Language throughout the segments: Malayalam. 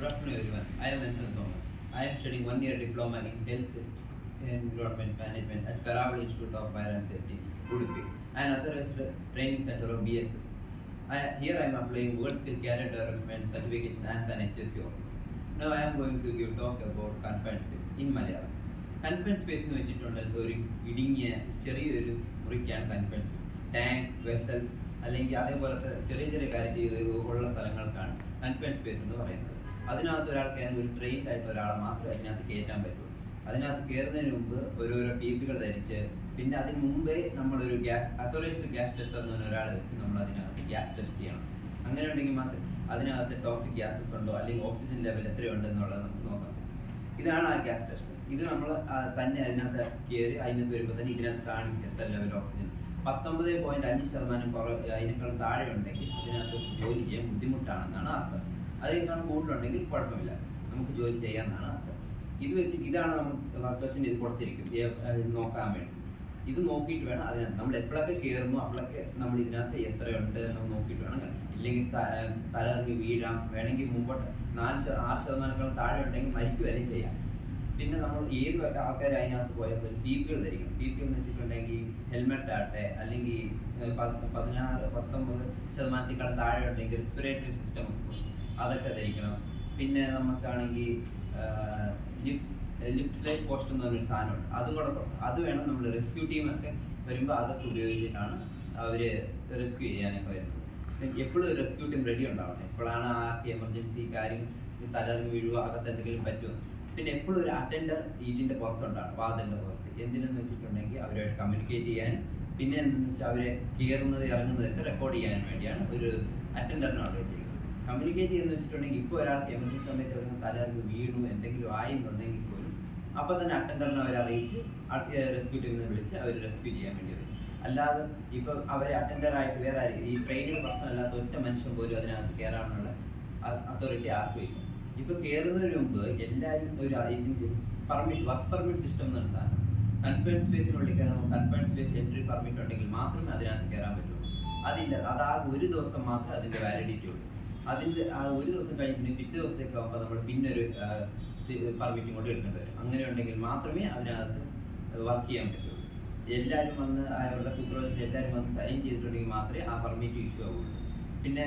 Good afternoon, everyone. I am Vincent Thomas. I am studying 1 year diploma in health environment management at Karaval Institute of Fire and Safety, Udupi, and authorized training center of BSS. Here I am applying World Skill Career Development certification as an HSC officer. Now I am going to give talk about confined space in Malayalam. Confined space എന്ന് വെച്ചിട്ടുണ്ടെങ്കിൽ ഒരു ഇടുങ്ങിയ ചെറിയൊരു മുറിക്കാണ് കൺഫൈൻഡ് സ്പേസ്. ടാങ്ക്, വെസൽസ് അല്ലെങ്കിൽ അതേപോലത്തെ ചെറിയ ചെറിയ കാര്യം ചെയ്ത് ഉള്ള സ്ഥലങ്ങൾക്കാണ് കൺഫൈൻഡ് സ്പേസ് എന്ന് പറയുന്നത്. അതിനകത്ത് ഒരാൾക്ക് ഒരു ട്രെയിൻഡ് ആയിട്ട് ഒരാളെ മാത്രമേ അതിനകത്ത് കയറ്റാൻ പറ്റുള്ളൂ. അതിനകത്ത് കയറുന്നതിന് മുമ്പ് ഓരോരോ പീപ്പുകൾ ധരിച്ച്, പിന്നെ അതിന് മുമ്പേ നമ്മളൊരു അത്തോറൈസ്ഡ് ഗ്യാസ് ടെസ്റ്റർ എന്ന് പറഞ്ഞ ഒരാളെ വെച്ച് നമ്മൾ അതിനകത്ത് ഗ്യാസ് ടെസ്റ്റ് ചെയ്യണം. അങ്ങനെ ഉണ്ടെങ്കിൽ മാത്രം അതിനകത്ത് ടോക്സിക് ഗ്യാസസ് ഉണ്ടോ അല്ലെങ്കിൽ ഓക്സിജൻ ലെവൽ എത്രയുണ്ടെന്നുള്ളത് നമുക്ക് നോക്കാം. ഇതാണ് ആ ഗ്യാസ് ടെസ്റ്റ്. ഇത് നമ്മൾ തന്നെ അതിനകത്ത് കയറി അതിനകത്ത് വരുമ്പോൾ തന്നെ ഇതിനകത്ത് കാണിക്കും എത്ര ലെവൽ ഓക്സിജൻ. 19.5% അതിനേക്കാളും താഴെ ഉണ്ടെങ്കിൽ അതിനകത്ത് ജോലി ചെയ്യാൻ ബുദ്ധിമുട്ടാണെന്നാണ് അർത്ഥം. അതിനേക്കാളും കൂടുതലുണ്ടെങ്കിൽ കുഴപ്പമില്ല, നമുക്ക് ജോലി ചെയ്യാമെന്നാണ് അർത്ഥം. ഇത് വെച്ചിട്ട് ഇതാണ് നമുക്ക് വർക്കേഴ്സിന് ഇത് കൊടുത്തിരിക്കും നോക്കാൻ വേണ്ടി. ഇത് നോക്കിയിട്ട് വേണം അതിനകത്ത് നമ്മൾ എപ്പോഴൊക്കെ കയറുന്നു അപ്പോഴൊക്കെ നമ്മൾ ഇതിനകത്ത് എത്രയുണ്ട് നമ്മൾ നോക്കിയിട്ട് വേണം. ഇല്ലെങ്കിൽ തലകറങ്ങി വീഴാം, വേണമെങ്കിൽ മുമ്പോട്ട് 6% താഴെ ഉണ്ടെങ്കിൽ മരിക്കുക വരെയും ചെയ്യാം. പിന്നെ നമ്മൾ ഏത് ആൾക്കാർ അതിനകത്ത് പോയാൽ PPE ധരിക്കണം. PPE എന്ന് വെച്ചിട്ടുണ്ടെങ്കിൽ ഹെൽമെറ്റ് ആട്ടെ, അല്ലെങ്കിൽ 16-19% താഴെ ഉണ്ടെങ്കിൽ റെസ്പിറേറ്ററി സിസ്റ്റം അതൊക്കെ ധരിക്കണം. പിന്നെ നമുക്കാണെങ്കിൽ ലിഫ്റ്റ് ലൈഫ് പോസ്റ്റ് എന്ന് പറഞ്ഞൊരു സാധനമുണ്ട്, അത് വേണം. നമ്മൾ റെസ്ക്യൂ ടീമൊക്കെ വരുമ്പോൾ അതൊക്കെ ഉപയോഗിച്ചിട്ടാണ് അവർ റെസ്ക്യൂ ചെയ്യാനൊക്കെ വരുന്നത്. എപ്പോഴും റെസ്ക്യൂ ടീം റെഡി ഉണ്ടാവണം. എപ്പോഴാണ് ആർക്ക് എമർജൻസി കാര്യം തലകറങ്ങി വീഴുക, അകത്ത് എന്തെങ്കിലും പറ്റുമോ. പിന്നെ എപ്പോഴും ഒരു അറ്റൻഡർ ഇതിൻ്റെ പുറത്തുണ്ടാകും, വാതിലിൻ്റെ പുറത്ത്. എന്തിനെന്ന് വെച്ചിട്ടുണ്ടെങ്കിൽ അവരുമായിട്ട് കമ്മ്യൂണിക്കേറ്റ് ചെയ്യാനും, പിന്നെ എന്തെന്ന് വെച്ചാൽ അവരെ കയറുന്നത് ഇറങ്ങുന്നതൊക്കെ റെക്കോർഡ് ചെയ്യാനും വേണ്ടിയാണ് ഒരു അറ്റൻഡറിനെ അവിടെ വെച്ചിരിക്കുന്നത്. കമ്മ്യൂണിക്കേറ്റ് ചെയ്യുന്ന വെച്ചിട്ടുണ്ടെങ്കിൽ ഇപ്പോൾ ഒരാൾക്ക് എമർജൻസി സമയത്ത് എവിടെ തലകറങ്ങി വീണു എന്തെങ്കിലും ആയെന്നുണ്ടെങ്കിൽ പോലും അപ്പോൾ തന്നെ അറ്റൻഡറിനെ അവരെ അറിയിച്ച് റെസ്ക്യൂ ടീമിനെ വിളിച്ച് അവർ റെസ്ക്യൂ ചെയ്യാൻ വേണ്ടി വരും. അല്ലാതെ ഇപ്പം അവരെ അറ്റൻഡറായിട്ട് വേറെ ഈ ട്രെയിനിങ് പ്രശ്നമല്ലാത്ത ഒറ്റ മനുഷ്യൻ പോലും അതിനകത്ത് കയറാനുള്ള അതോറിറ്റി ആർക്കും ഇല്ല. ഇപ്പോൾ കയറുന്നതിന് മുമ്പ് എല്ലാവരും ഒരു വർക്ക് പെർമിറ്റ് സിസ്റ്റം നടത്താൻ കൺഫൈൻഡ് സ്പേസിനുള്ളിൽ കയറണം. കൺഫൈൻഡ് സ്പേസ് എൻട്രി പെർമിറ്റ് ഉണ്ടെങ്കിൽ മാത്രമേ അതിനകത്ത് കയറാൻ പറ്റുള്ളൂ. അതില്ല, അതാകെ ഒരു ദിവസം മാത്രമേ അതിൻ്റെ വാലിഡിറ്റി ഉള്ളൂ. അതിൻ്റെ ആ ഒരു ദിവസം കഴിഞ്ഞിട്ട് പിറ്റേ ദിവസത്തേക്ക് ആകുമ്പോൾ നമ്മൾ പിന്നെ ഒരു പെർമിറ്റും കൊണ്ട് എടുക്കേണ്ടി വരും. അങ്ങനെ ഉണ്ടെങ്കിൽ മാത്രമേ അതിനകത്ത് വർക്ക് ചെയ്യാൻ പറ്റുള്ളൂ. എല്ലാവരും വന്ന് അവരുടെ സൂപ്പർവൈസർ എല്ലാവരും വന്ന് സൈൻ ചെയ്തിട്ടുണ്ടെങ്കിൽ മാത്രമേ ആ പെർമിറ്റ് ഇഷ്യൂ ആവുള്ളൂ. പിന്നെ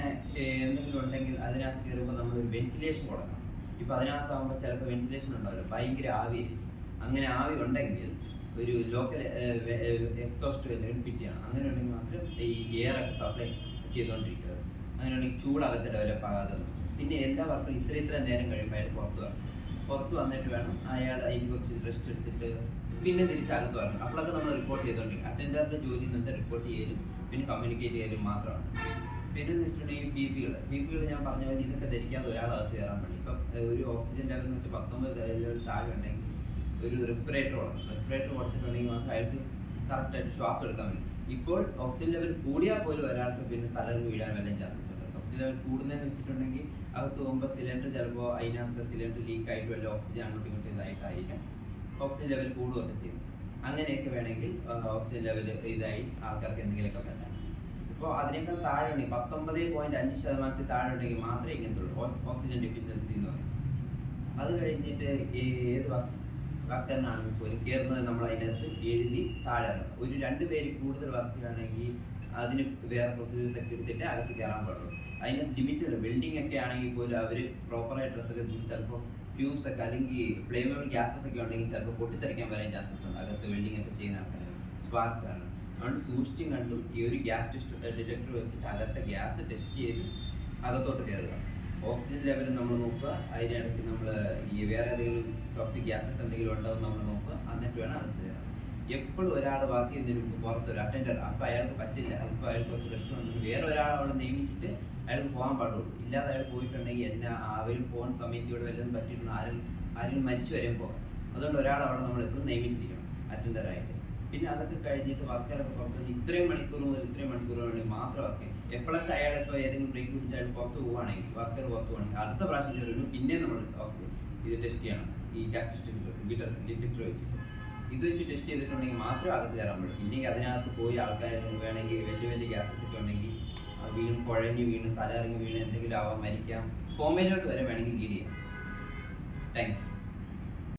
എന്തെങ്കിലും ഉണ്ടെങ്കിൽ അതിനകത്ത് കയറുമ്പോൾ നമ്മളൊരു വെന്റിലേഷൻ കൊടുക്കണം. ഇപ്പോൾ അതിനകത്താകുമ്പോൾ ചിലപ്പോൾ വെന്റിലേഷൻ ഉണ്ടാവില്ല, ഭയങ്കര ആവിയായിരിക്കും. അങ്ങനെ ആവി ഉണ്ടെങ്കിൽ ഒരു ലോക്കൽ എക്സോസ്റ്റ് എന്തെങ്കിലും ഫിറ്റ് ചെയ്യണം. അങ്ങനെ ഉണ്ടെങ്കിൽ മാത്രം ഈ എയറൊക്കെ സപ്ലൈ ചെയ്തുകൊണ്ടിരിക്കുന്നത്. അങ്ങനെ ഉണ്ടെങ്കിൽ ചൂടകത്ത് ഡെവലപ്പ് ആകാതെ. പിന്നെ എല്ലാ വർക്കും ഇത്ര നേരം കഴിയുമ്പോൾ അയാൾ പുറത്ത് വന്നിട്ട് വേണം അയാൾ അതിന് കുറച്ച് റെസ്റ്റ് എടുത്തിട്ട് പിന്നെ തിരിച്ചകത്ത് വരണം. അപ്പോഴൊക്കെ നമ്മൾ റിപ്പോർട്ട് ചെയ്തുകൊണ്ടിരിക്കും. അറ്റൻഡറിൻ്റെ ജോലി നിന്ന് റിപ്പോർട്ട് ചെയ്യലും പിന്നെ കമ്മ്യൂണിക്കേറ്റ് ചെയ്യലും മാത്രമാണ്. പിന്നെ എന്ന് വെച്ചിട്ടുണ്ടെങ്കിൽ PPE ഞാൻ പറഞ്ഞ പോലെ ഇതൊക്കെ ധരിക്കാതെ ഒരാളകത്ത് കയറാൻ വേണ്ടി. ഇപ്പം ഒരു ഓക്സിജൻ ലെവൽ എന്ന് വെച്ചാൽ 19 ലെവൽ താഴെ ഉണ്ടെങ്കിൽ ഒരു റെസ്പിറേറ്റർ കൊടുത്തിട്ടുണ്ടെങ്കിൽ മാത്രം അയാൾക്ക് കറക്റ്റായിട്ട് ശ്വാസം എടുക്കാൻ വേണ്ടി. ഇപ്പോൾ ഓക്സിജൻ ലെവൽ കൂടിയാൽ പോലും ഒരാൾക്ക് പിന്നെ തലകറങ്ങി വീഴാൻ വല്ലതും ചാൻസസ് ഉണ്ട്. ഓക്സിജൻ ലെവൽ കൂടുന്നതെന്ന് വെച്ചിട്ടുണ്ടെങ്കിൽ അകത്ത് പോകുമ്പോൾ സിലിണ്ടർ ചിലപ്പോൾ അതിനകത്ത് സിലിണ്ടർ ലീക്ക് ആയിട്ട് വല്ല ഓക്സിജൻ അങ്ങോട്ടും ഇങ്ങോട്ടും ഇതായിട്ടായിരിക്കാം ഓക്സിജൻ ലെവൽ കൂടുകയൊക്കെ ചെയ്യും. അങ്ങനെയൊക്കെ വേണമെങ്കിൽ ഓക്സിജൻ ലെവൽ ഇതായി ആൾക്കാർക്ക് എന്തെങ്കിലുമൊക്കെ പറ്റാം. ഇപ്പോൾ അതിനേക്കാൾ താഴെ ഉണ്ടെങ്കിൽ 19.5% താഴെ ഉണ്ടെങ്കിൽ മാത്രമേ ഇങ്ങനത്തെ ഉള്ളൂ ഓക്സിജൻ ഡെഫിഷ്യൻസി എന്ന് പറയും. അത് കഴിഞ്ഞിട്ട് ഏത് വർക്കറിനാണെങ്കിൽ പോലും കയറുന്നത് നമ്മൾ അതിനകത്ത് എഴുതി താഴെ ഇറങ്ങും. ഒരു 2 പേര് കൂടുതൽ വർക്കിലാണെങ്കിൽ അതിന് വേറെ പ്രൊസീജിയേഴ്സ് ഒക്കെ എടുത്തിട്ട് അകത്ത് കയറാൻ പാടുള്ളൂ. അതിന് ലിമിറ്റ് ഉണ്ട്. ബിൽഡിംഗ് ഒക്കെ ആണെങ്കിൽ പോലും അവർ പ്രോപ്പറായ ഡ്രസ്സൊക്കെ ചിലപ്പോൾ ഫ്യൂംസ് ഒക്കെ അല്ലെങ്കിൽ ഫ്ലേമബിൾ ഗ്യാസസ് ഒക്കെ ഉണ്ടെങ്കിൽ ചിലപ്പോൾ പൊട്ടിത്തെറിക്കാൻ വരാൻ ചാൻസസ് ഉണ്ട് അകത്ത് ബിൽഡിംഗ് ഒക്കെ ചെയ്യുന്ന ആൾക്കാർ. സ്പാർക്കാണ്. അതുകൊണ്ട് സൂക്ഷിച്ചും കണ്ടും ഈ ഒരു ഗ്യാസ് ഡിറ്റക്ടർ വെച്ചിട്ട് അകത്തെ ഗ്യാസ് ടെസ്റ്റ് ചെയ്ത് അകത്തോട്ട് കയറുക. ഓക്സിജൻ ലെവൽ നമ്മൾ നോക്കുക. അതിനിടയ്ക്ക് നമ്മൾ ഈ വേറെ ഏതെങ്കിലും ടോക്സിക് ഗ്യാസസ് എന്തെങ്കിലും ഉണ്ടോ എന്ന് നമ്മൾ നോക്കുക. എന്നിട്ട് വേണം അകത്ത് കയറാൻ. എപ്പോഴും ഒരാൾ വർക്ക് ചെയ്യുന്നതിന് മുമ്പ് പുറത്തൊരു അറ്റൻഡർ, അപ്പോൾ അയാൾക്ക് പറ്റില്ല, ഇപ്പോൾ അയാൾക്ക് കുറച്ച് പ്രശ്നമുണ്ടെങ്കിൽ വേറെ ഒരാൾ അവിടെ നിയമിച്ചിട്ട് അയാൾക്ക് പോകാൻ പാടുള്ളൂ. ഇല്ലാതെ അയാൾ പോയിട്ടുണ്ടെങ്കിൽ അവരും പോകുന്ന സമയത്ത് ഇവിടെ വല്ലതും പറ്റിയിട്ടുണ്ട്, ആരും മരിച്ചു വരെയും പോകാം. അതുകൊണ്ട് ഒരാൾ അവിടെ നമ്മൾ എപ്പോഴും നിയമിച്ചിരിക്കണം അറ്റൻഡറായിട്ട്. പിന്നെ അതൊക്കെ കഴിഞ്ഞിട്ട് വർക്കറൊക്കെ പുറത്ത് ഇത്രയും മണിക്കൂർ മുതൽ ഇത്രയും മണിക്കൂർ വേണ്ടി മാത്രം വർക്ക്. എപ്പോഴൊക്കെ അയാൾ ഇപ്പോൾ ഏതെങ്കിലും ബ്രേക്ക് പിടിച്ചാൽ പുറത്ത് പോവുകയാണെങ്കിൽ വർക്കർ പുറത്ത് പോകണമെങ്കിൽ അടുത്ത പ്രാവശ്യം കയറുന്നു പിന്നെ നമ്മൾ ഇത് ടെസ്റ്റ് ചെയ്യണം. ഈ ഗ്യാസ് ഡിറ്റക്ടർ വെച്ചിട്ട് ഇത് വെച്ച് ടെസ്റ്റ് ചെയ്തിട്ടുണ്ടെങ്കിൽ മാത്രമേ അകത്ത് കയറാൻ പറ്റും. ഇല്ലെങ്കിൽ അതിനകത്ത് പോയി ആൾക്കാർ വേണമെങ്കിൽ വലിയ ഗ്യാസസ് ഒക്കെ ഉണ്ടെങ്കിൽ കുഴഞ്ഞ് വീണ് തലയിറങ്ങി വീണ് എന്തെങ്കിലും ആവാൻ മരിക്കാം, കോമയിലോട്ട് വരെ വേണമെങ്കിൽ ലീഡ് ചെയ്യാം. Thank you.